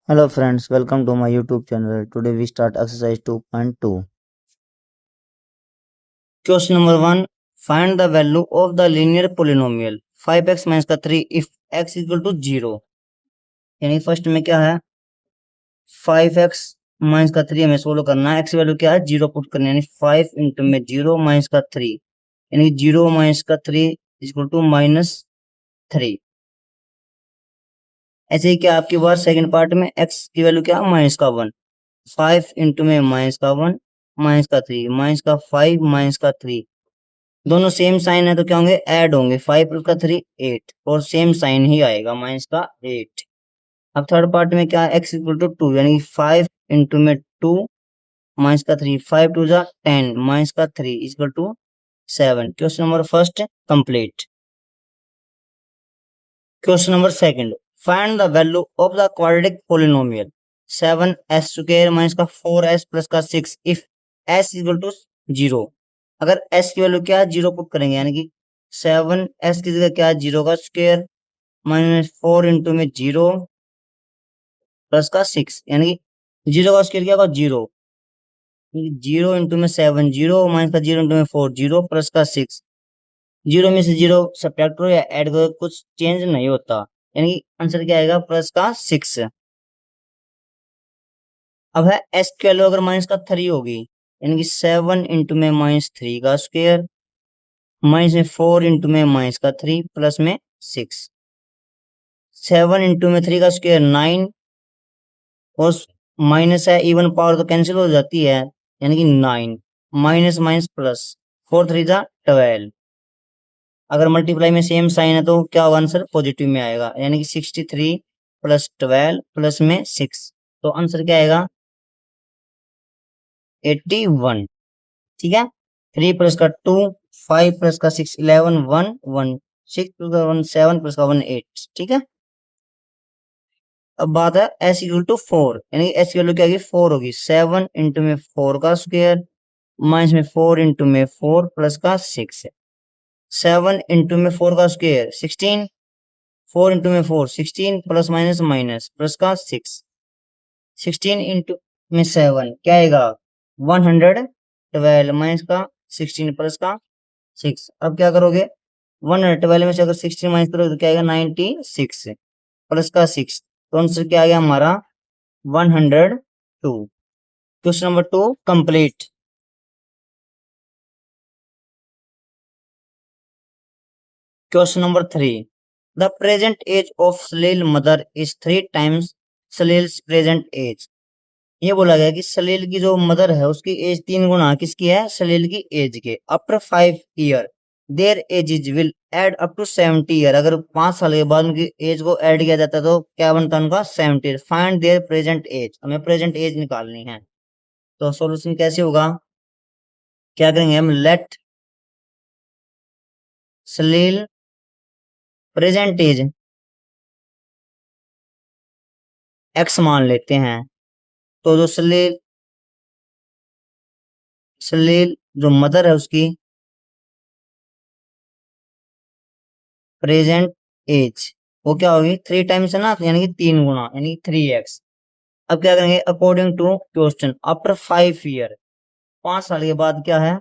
Hello friends, welcome to my YouTube channel. Today we start exercise 2.2. Question number 1. Find the value of the linear polynomial 5x minus का 3 if x equal to 0. यानी first में क्या है 5x minus का 3 हमें solve करना है। x value क्या है 0 पुट करनी है, यानी 5 इंटू में 0 माइनस का 3 यानी 0 माइनस का 3 इक्वल टू -3। ऐसे ही क्या आपकी बार सेकंड पार्ट में x की वैल्यू क्या है माइनस का 1, 5 इंटू में माइनस का 1 माइनस का 3 माइनस का 5 माइनस का 3, दोनों सेम साइन है तो क्या होंगे ऐड होंगे, 5 प्लस का 3 8 और सेम साइन ही आएगा माइनस का 8। अब थर्ड पार्ट में क्या है एक्स इक्वल टू 2 यानी 5 इंटू में 2 माइनस का 3, 5 टू जा 10 माइनस का 3 equal to 7। Question number first complete. Question number second, find the value of the quadratic polynomial 7s square minus का 4s प्लस का 6 इफ s इक्वल टू 0। अगर s की value क्या है 0 पुट करेंगे, यानी कि 7s की जगह क्या है 0 का स्क्वायर माइनस 4 इंटू में 0 प्लस का 6, यानी कि 0 का स्क्वायर क्या होगा 0, 0 इंटू में 7 0 माइनस का 0 इंटू में 4 0 प्लस का 6, 0 में से 0 सब्ट्रैक्ट करो या ऐड करो कुछ चेंज नहीं होता, यानी कि आंसर क्या आएगा प्लस का 6। अब है एस की वैल्यू अगर माइनस का 3 होगी, यानी कि 7 इंटू में -3 का स्क्वायर माइनस में 4 इंटू में माइनस का 3 प्लस में 6, 7 इंटू में 3 का स्क्वायर 9 और माइनस है इवन पावर तो कैंसिल हो जाती है, यानी कि 9 माइनस माइनस प्लस 4 3 जा 12। अगर मल्टीप्लाई में सेम साइन है तो क्या होगा आंसर पॉजिटिव में आएगा, यानी कि 63 प्लस 12 प्लस में 6, तो आंसर क्या आएगा 81। ठीक है, 3 प्लस का 2 5 प्लस का 6 11 1 1 6 प्लस का 1 7 प्लस का 1 8। ठीक है, अब बात है एस इक्वल टू 4, यानी एस की वैल्यू क्या होगी 4 होगी, 7 इंटू में 4 का स्क्वायर माइनस में 4 इंटू में 4 प्लस का 6, 7 इंटू में 4 का स्क्वायर 16, 4 इंटू में 4 16 प्लस माइनस माइनस प्लस का 6, 16 इंटू में 7 क्या आएगा 112 माइनस का 16 प्लस का 6। अब क्या करोगे 112 में से अगर 16 माइनस करोगे तो क्या आएगा 96 प्लस का 6, तो आंसर क्या आ गया हमारा 102। Question number 2 complete. Question number 3, the present age of Salil mother is 3 times Salil's present age. ये बोला गया कि सलील की जो मदर है उसकी एज 3 गुना किसकी है सलील की एज के। After 5 year their ages will add up to 70 year. अगर 5 साल के बाद उनकी एज को ऐड किया जाता है तो क्या बनता है उनका 70। फाइंड देयर प्रेजेंट एज, हमें प्रेजेंट एज निकालनी है। तो सॉल्यूशन कैसे होगा, क्या करेंगे हम लेट सलील प्रेजेंट एज एक्स मान लेते हैं। तो जो सलील सलील जो मदर है उसकी प्रेजेंट एज वो क्या होगी 3 टाइम्स है ना, यानी कि 3 गुना यानी 3x। अब क्या करेंगे according to question after 5 year, 5 साल के बाद क्या है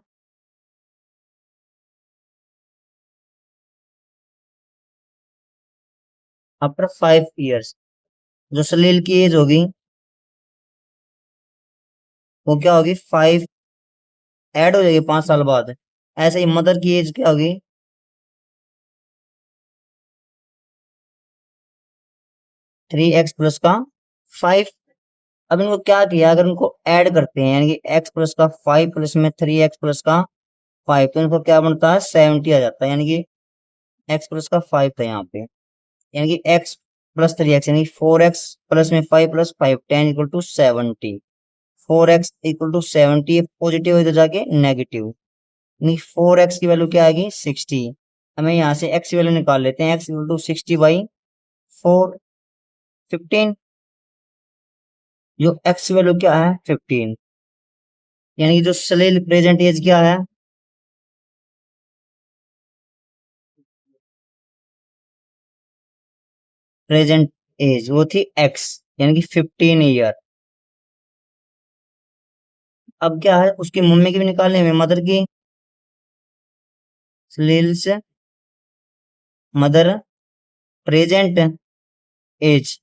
आफ्टर 5 ईयर्स जो सलील की एज होगी वो क्या होगी 5 ऐड हो जाएगी 5 साल बाद। ऐसे ही मदर की एज क्या होगी 3x प्लस का 5। अब इनको क्या किया अगर इनको ऐड करते हैं, यानी कि x प्लस का 5 प्लस में 3x प्लस का 5, तो इनको क्या बनता है 70 आ जाता है, यानी कि x प्लस का 5 था यहाँ पे, यानी कि x प्लस 3x यानी 4x प्लस में 5 plus 5 10 equal to 70। 4x equal to 70 positive इधर जाके नेगेटिव, यानी 4x की वैल्यू क्या आएगी 60। हमें यहाँ से x की वैल्यू निकाल लेते हैं, x इक्वल टू 60 बाई 4 15, जो x की वैल्यू क्या है 15, यानी कि जो सलील प्रेजेंट एज क्या है प्रेजेंट एज वो थी x, यानी कि 15 ईयर। अब क्या है, उसकी मम्मी की भी निकालनी है, मदर की। स्लिल्स मदर प्रेजेंट एज,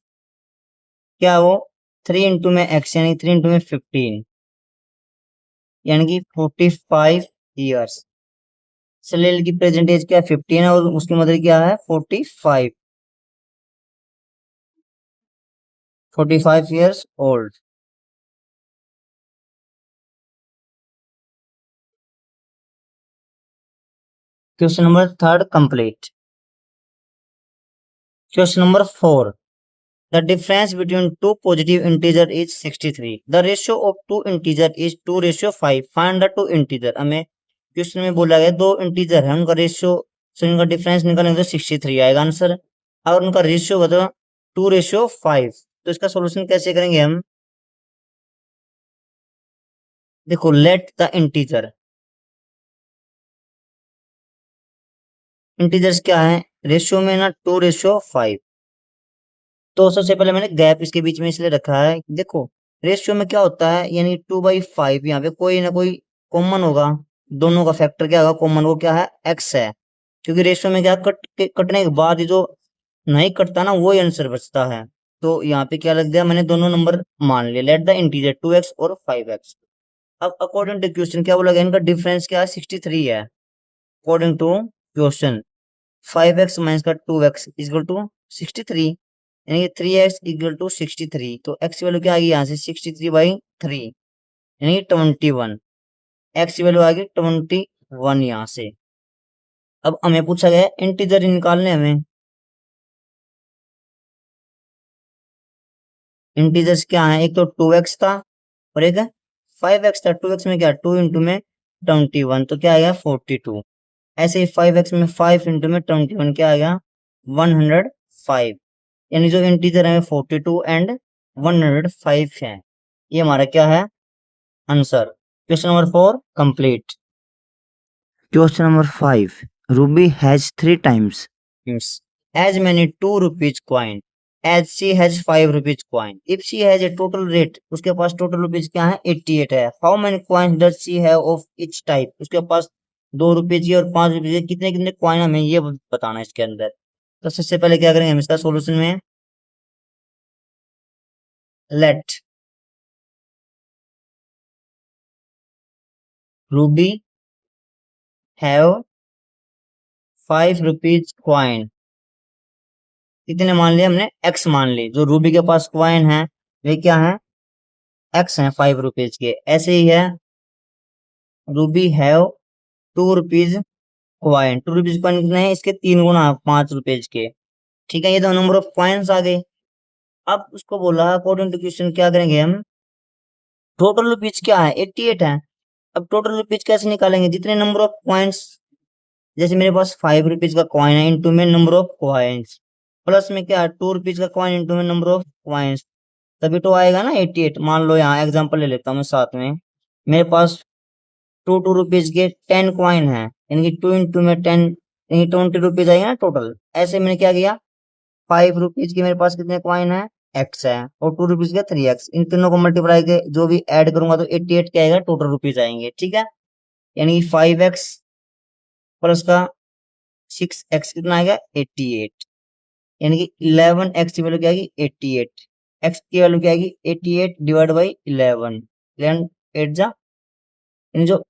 क्या वो 3 इंटू में एक्स, यानी 3 इंटू में 15, यानी कि 45 ईयर्स। सलील की प्रेजेंट एज क्या है, 15 है, और उसकी मदर क्या है, 45 years old. Question number third complete. Question number four, the difference between two positive integer is 63, the ratio of two integer is 2:5, find the two integer. हमें क्वेश्चन में बोला गया दो इंटीजर है, उनका रेशियो से उनका डिफरेंस निकालेंगे तो 63 आएगा आंसर। अगर उनका रेशियो बताओ 2:5, तो इसका सोल्यूशन कैसे करेंगे हम। देखो, लेट द इंटीजर, इंटीजर्स क्या है, रेशियो में ना 2:5, तो सबसे पहले मैंने गैप इसके बीच में इसलिए रखा है, देखो रेशियो में क्या होता है, यानी 2/5, यहाँ पे कोई ना कोई कॉमन होगा, दोनों का फैक्टर क्या होगा कॉमन, वो क्या है, एक्स है। क्योंकि रेशियो में क्या कटने के बाद ही जो नहीं कटता ना, वो ही आंसर बचता है। तो यहाँ पे क्या लग गया, मैंने दोनों नंबर मान लिए, लेट द इंटीजर 2x और 5x। अब अकॉर्डिंग टू क्वेश्चन क्या बोला गया, इनका डिफरेंस क्या है, 63 है। According to question 5x minus का 2x इक्वल टू 63, यानी कि 3x इक्वल टू 63। तो x की वैल्यू क्या आ गई यहाँ से, 63/3, यानी कि 21। x की वैल्यू आ गई 21 यहाँ से। अब हमें पूछा गया इंटीजर निकालने हमें। इंटीजर्स क्या है, एक तो 2x था और एक 5x था। 2x में क्या, 2 इंटू में 21, तो क्या आएगा 42। ऐसे ही 5x में 5 इंटू में 21 क्या आएगा, 105। यानी जो इंटीजर है 42 एंड 105 है। ये हमारा क्या है, answer. Question number 4 complete. Question number 5, Ruby has 3 times as many 2 rupees coin as she has 5 rupees coin. If she has a total rate, उसके पास टोटल रुपीज क्या है, 88 है। How many coins does she have of each type? उसके पास 2 rupees की और 5 rupees के कितने कितने कॉइन, हमें ये बताना है इसके अंदर। तो सबसे पहले क्या करेंगे हम, इसका सोल्यूशन में let Ruby have 5 rupees coin, कितने मान लिए हमने, एक्स मान ली। जो रूबी के पास कॉइन है वे क्या है, एक्स है 5 रुपीज के। ऐसे ही है Ruby have 2 rupees coin, 2 rupees coin कितने हैं, इसके 3 गुना 5 रुपीज के। ठीक है, ये तो नंबर ऑफ कॉइन्स आ गए। अब उसको बोला अकॉर्डिंग टू क्वेश्चन क्या करेंगे हम, टोटल रुपीज क्या है, 88 है। अब टोटल रुपीज कैसे निकालेंगे, जितने नंबर ऑफ कॉइन्स, जैसे मेरे पास 5 रुपीज का कॉइन है, इंटू में नंबर ऑफ कॉइन्स, प्लस में क्या 2 रुपीज का कॉइन इंटू में नंबर ऑफ कॉइन्स, तभी तो आएगा ना 88। मान लो यहाँ एग्जांपल ले लेता हूँ मैं साथ में, मेरे पास 2 रुपीज के 10 कॉइन है, यानी कि 2 इंटू में 10, यानी 20 रुपीज आएगा ना टोटल। ऐसे मैंने क्या किया, 5 रुपीज के मेरे पास कितने कॉइन है, एक्स है, और 2 रुपीज के 3x, इन तीनों को मल्टीप्लाई के जो भी ऐड करूंगा तो 88 क्या आएगा, टोटल रुपीज आएंगे। ठीक है, यानी 5x प्लस का 6x कितना आएगा, 88, यानी कि 11x की वैल्यू क्या आएगी, 88। x की वैल्यू क्या आएगी, 88 डिवाइड बाई 11, 11 8 जा, यानी जो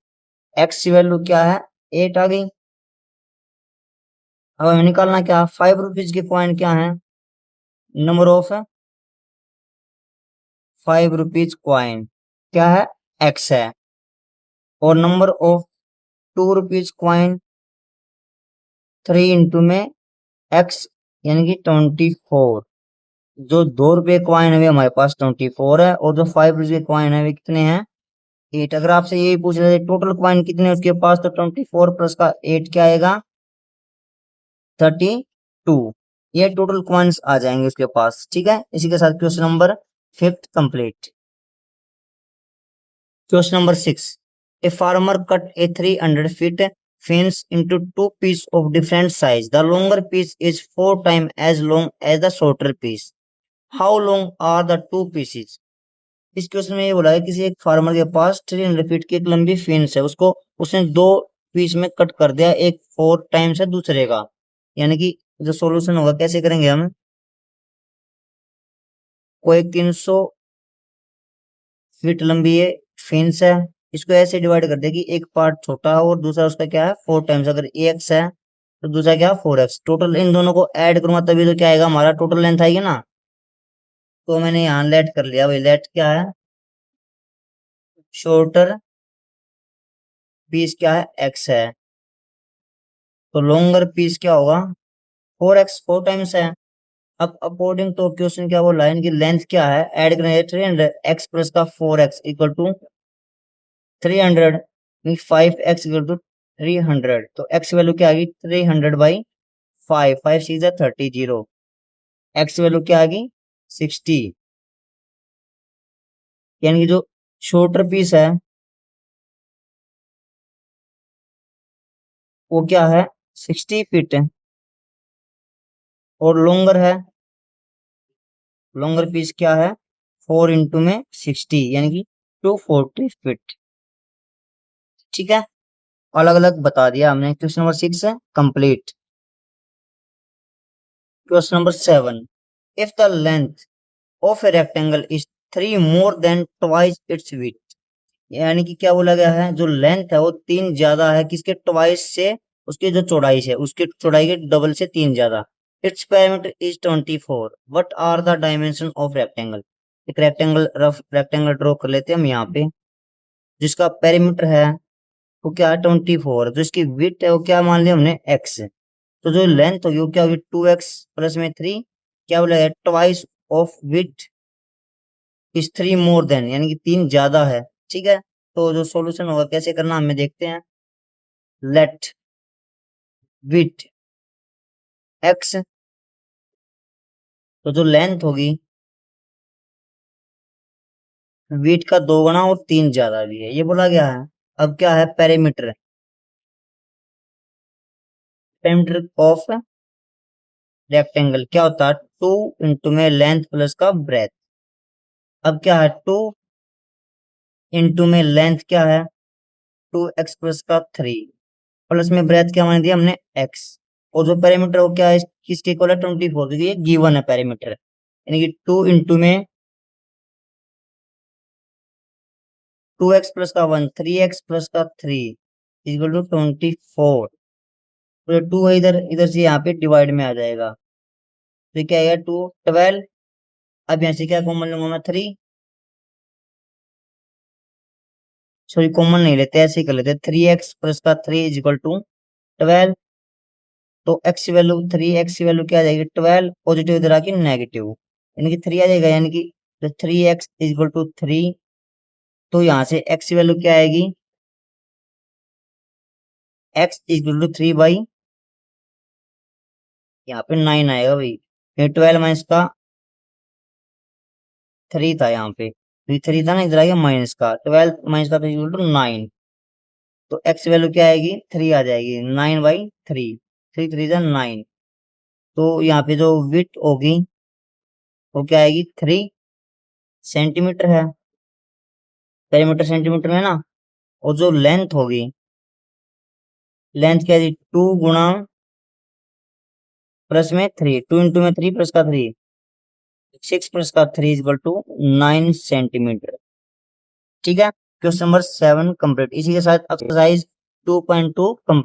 x की वैल्यू क्या है, 8 आ गई। अब हमें निकालना क्या, 5 रुपीज के कॉइन क्या है, नंबर ऑफ 5 रुपीज कॉइन क्या है, x है, और number of 2 rupees coin 3 into में x, यानी कि 24। जो 2 रुपए कॉइन है वे हमारे पास 24 है, और जो 5 रुपए कॉइन है वे कितने हैं, 8। अगर आपसे यही पूछ रहे थे टोटल कॉइन कितने उसके पास, तो 24 प्लस का 8 क्या आएगा, 32। ये टोटल कॉइन्स आ जाएंगे उसके पास। ठीक है, इसी के साथ question number 5 complete. Question number 6, a farmer cut A 300 feet fence into two pieces of different size. The longer piece is 4 times as long as the shorter piece. How long are the two pieces. इस question में ये बोला है किसी एक farmer के पास 300 feet की एक लंबी फेंस है, उसको उसने दो पीस में कट कर दिया, एक 4 टाइम्स है दूसरे का। यानी कि जो सॉल्यूशन होगा कैसे करेंगे हम, कोई 300 फीट लंबी ये फेंस है, इसको ऐसे डिवाइड कर दे कि एक पार्ट छोटा है और दूसरा उसका क्या है 4 टाइम्स। अगर एक्स है तो दूसरा क्या है 4x। टोटल इन दोनों को ऐड करूंगा तभी तो क्या आएगा, हमारा टोटल लेंथ आएगी ना। तो मैंने यहाँ लेट कर लिया भाई, लेट क्या है, शॉर्टर पीस क्या है x है, तो लॉन्गर पीस क्या होगा 4x, 4 टाइम्स है। अब अकॉर्डिंग टू क्वेश्चन क्या बोला है, इनकी लेंथ क्या है, ऐड करेंगे 300, x प्लस का 4x equal to 300, 5x equal to 300। तो x वैल्यू क्या आ गई 300/5, 5 6 30, 0। x वैल्यू क्या आ गई 60। यानी कि जो शॉर्टर पीस है वो क्या है 60 फीट है, और लॉन्गर है, लॉन्गर पीस क्या है 4 × 60 यानी कि 240 फीट। ठीक है, अलग अलग बता दिया हमने। क्वेश्चन नंबर 6 है complete. Question number 7, if the length of a rectangle is 3 more than twice its width. यानी कि क्या बोला गया है, जो लेंथ है वो 3 ज्यादा है किसके, ट्वाइस से, उसकी जो चौड़ाई है उसकी चौड़ाई के डबल से 3 ज्यादा। Its perimeter is 24, what are the dimension of rectangle. एक रेक्टेंगल, रफ रेक्टेंगल ड्रॉ कर लेते हैं हम यहाँ पे, जिसका पेरीमीटर है वो क्या है 24, जो इसकी विड्थ है वो क्या मान लिया हमने x। तो जो लेंथ होगी वो क्या होगी 2x प्लस में 3, क्या बोला है twice of width is 3 more than, यानी कि 3 ज्यादा है। ठीक है, तो जो सॉल्यूशन होगा कैसे करना हमें देखते हैं। लेट विड्थ x, तो जो लेंथ होगी विड्थ का 2 गुना और 3 ज्यादा भी है, ये बोला गया है। अब क्या है पेरीमीटर, पेरीमीटर ऑफ रेक्टेंगल क्या होता है 2 इंटू में लेंथ प्लस का ब्रेथ। अब क्या है 2 इंटू में लेंथ क्या है 2x प्लस का 3, प्लस में ब्रेथ क्या मान दिया हमने x। और जो पेरीमीटर वो क्या है किसके इक्वल है 24, क्योंकि ये गिवन है पेरीमीटर। यानी कि 2 इंटू में 2x प्लस का 1, 3x प्लस का 3 इक्वल टू 24। तो 2 है इधर, इधर से यहाँ पे डिवाइड में आ जाएगा, तो क्या आएगा 2 12। अब यहाँ से क्या कॉमन लूंगा मैं 3, सॉरी कॉमन नहीं लेते, ऐसे ही कर लेते 3x प्लस का 3 इज इक्वल टू 12। तो x वैल्यू 3x की वैल्यू क्या आ जाएगी 12, पॉजिटिव इधर आके नेगेटिव, यानी कि 3 आ जाएगा, यानी कि 3x इज इक्वल टू 3। तो यहाँ से x की वैल्यू क्या आएगी, x is equal to 3 by, यहाँ पे 9 आएगा भाई, ये 12 माइनस का 3 था यहाँ पे, तो 3 था ना, इधर आ गया माइनस का 12 माइनस का 3 इक्वल टू 9। तो x वैल्यू क्या आएगी 3 आ जाएगी, 9/3, 3 3 जा 9। तो यहाँ पे जो विड्थ होगी वो क्या आएगी 3 सेंटीमीटर है, पेरीमीटर सेंटीमीटर में ना। और जो लेंथ होगी, लेंथ क्या है 2 गुणा प्लस में 3, 2 इंटू में 3 प्लस का 3, 6 प्लस का 3 इक्वल टू 9 सेंटीमीटर। ठीक है, क्वेश्चन नंबर 7 कंप्लीट। इसी के साथ एक्सरसाइज 2.2 कंप्लीट।